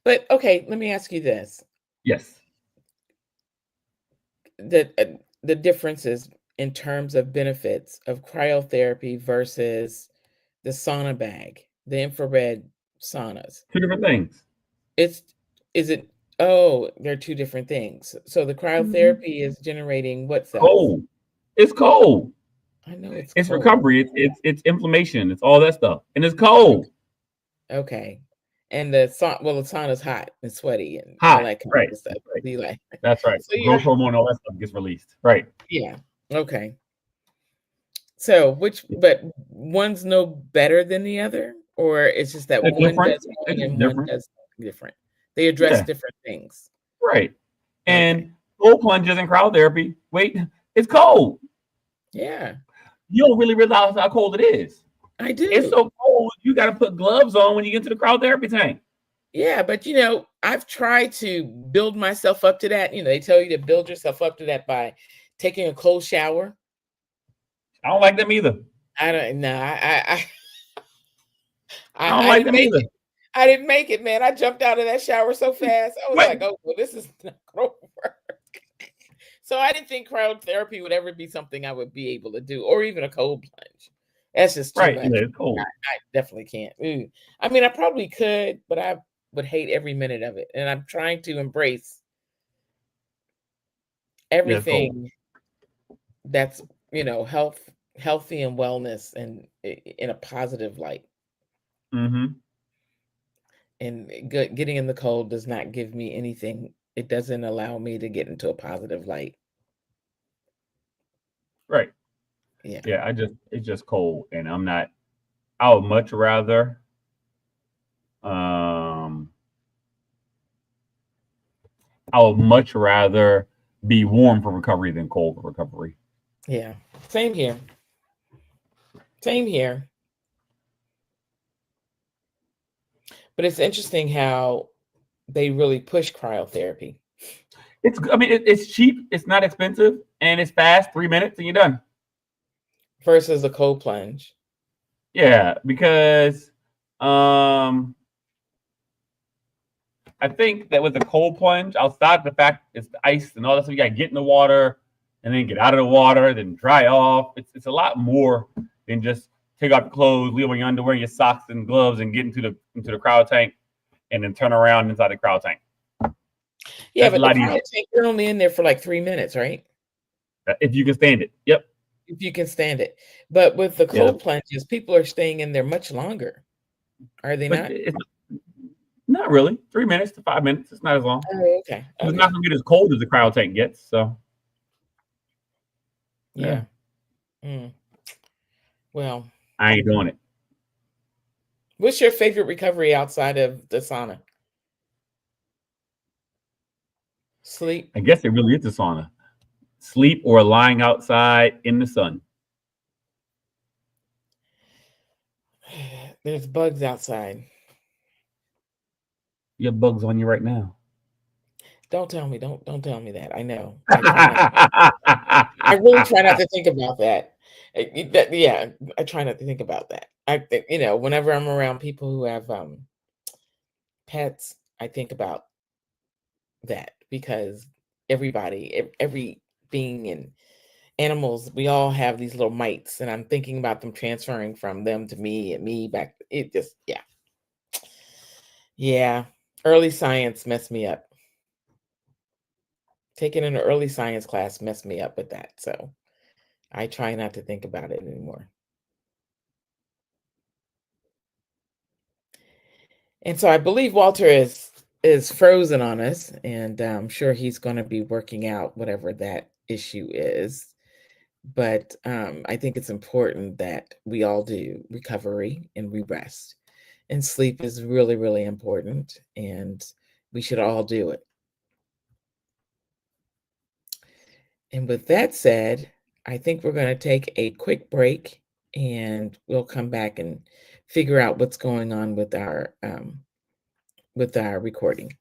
But okay, let me ask you this. Yes. The differences in terms of benefits of cryotherapy versus the sauna bag, the infrared saunas. 2 different things. They're 2 different things. So the cryotherapy is generating what cells? Cold. It's cold. I know it's cold. Recovery. It's inflammation. It's all that stuff, and it's cold. Okay. And the sauna's hot and sweaty and hot, all that kind right, of stuff. Right. That's right. So growth hormone, all that stuff gets released. Right. Yeah. Okay. So but one's no better than the other, or it's just that one does one and one does different. They address different things. Right. And cold plunges and cryotherapy. Wait, it's cold. Yeah. You don't really realize how cold it is. I do. It's so cold, you got to put gloves on when you get into the cryotherapy tank. Yeah, but I've tried to build myself up to that. They tell you to build yourself up to that by taking a cold shower. I don't like them either. I don't know. I don't like them either. I didn't make it, man. I jumped out of that shower so fast. I was like, oh, well, this is not going to work. So I didn't think cryotherapy would ever be something I would be able to do, or even a cold plunge. That's just too much. Yeah, it's cold. I definitely can't. Ooh. I mean, I probably could, but I would hate every minute of it. And I'm trying to embrace everything that's healthy and wellness and in a positive light. Mm-hmm. And getting in the cold does not give me anything. It doesn't allow me to get into a positive light. Right. Yeah. Yeah. It's just cold, and I'm not. I would much rather. Um. I would much rather be warm for recovery than cold for recovery. Yeah. Same here. Same here. But it's interesting how they really push cryotherapy It's. I mean, it's cheap. It's not expensive, and it's fast. 3 minutes, and you're done. versus a cold plunge. Yeah, because um, I think that with the cold plunge, outside of the fact it's the ice and all that stuff, you got to get in the water and then get out of the water, then dry off. It's a lot more than just take off your clothes, leave on your underwear, your socks and gloves, and get into the cryo tank, and then turn around inside the cryo tank. Yeah, That's a but the lot easier cryo tank, you're only in there for like 3 minutes, right? if you can stand it. Yep. If you can stand it. But with the Yeah. cold plunges, people are staying in there much longer. Are they But not? it's not really 3 minutes to 5 minutes. It's not as long. Oh, okay. It's not Okay. going to get as cold as the cryo tank gets. So yeah, Yeah. Mm. Well, I ain't doing it. what's your favorite recovery outside of the sauna? Sleep. I guess it really is a sauna. Sleep or lying outside in the sun. There's bugs outside. You have bugs on you right now. Don't tell me. Don't tell me that. I know. I really try not to think about that. Yeah, I try not to think about that. I think, whenever I'm around people who have pets, I think about that because every being and animals, we all have these little mites, and I'm thinking about them transferring from them to me and me back. It just, yeah, yeah. Early science messed me up. Taking an early science class messed me up with that. So I try not to think about it anymore. And so I believe Walter is frozen on us, and I'm sure he's going to be working out whatever that issue is. But I think it's important that we all do recovery and we rest. And sleep is really, really important, and we should all do it. And with that said, I think we're going to take a quick break, and we'll come back and figure out what's going on with our recording.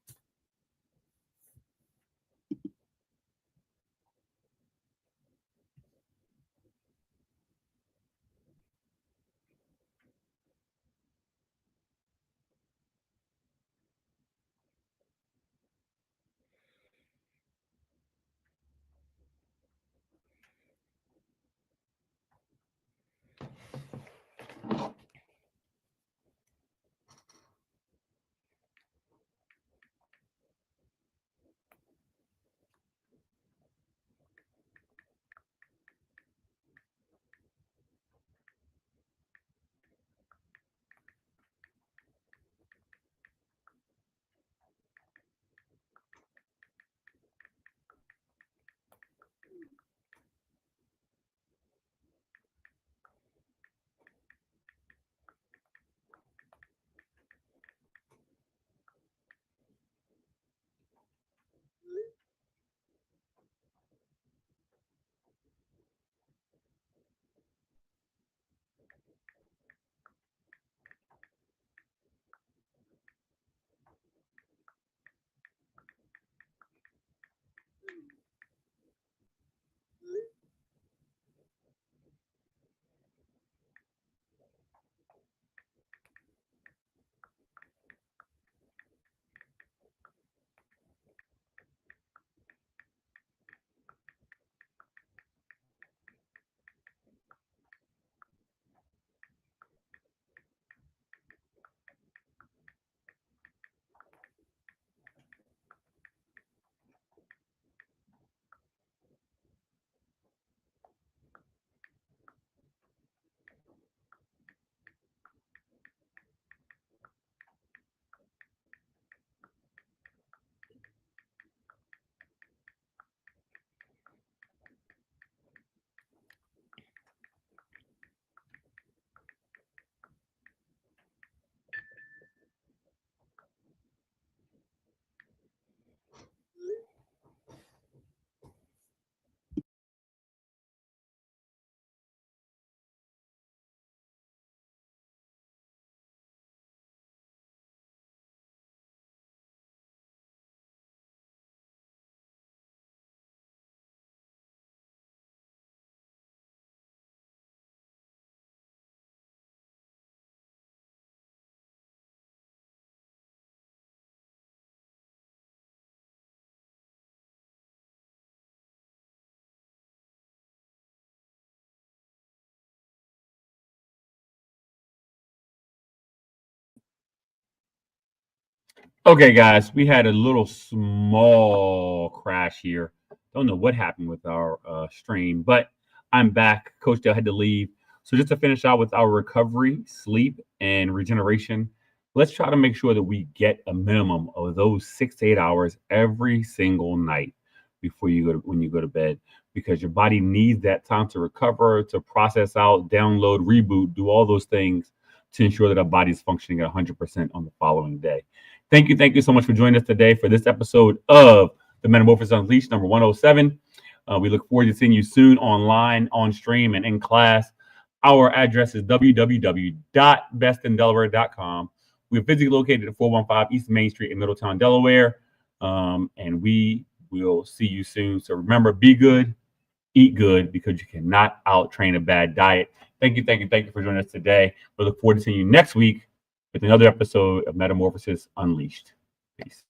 Okay, guys, we had a little small crash here. Don't know what happened with our stream, but I'm back. Coach Dale had to leave. So just to finish out with our recovery, sleep, and regeneration, let's try to make sure that we get a minimum of those 6 to 8 hours every single night before you go to, when you go to bed, because your body needs that time to recover, to process out, download, reboot, do all those things to ensure that our body is functioning at 100% on the following day. Thank you so much for joining us today for this episode of the Metamorphosis Unleashed, number 107. We look forward to seeing you soon online, on stream, and in class. Our address is www.bestindelaware.com. We're physically located at 415 East Main Street in Middletown, Delaware. And we will see you soon. So remember, be good, eat good, because you cannot out-train a bad diet. Thank you for joining us today. We look forward to seeing you next week with another episode of Metamorphosis Unleashed. Peace.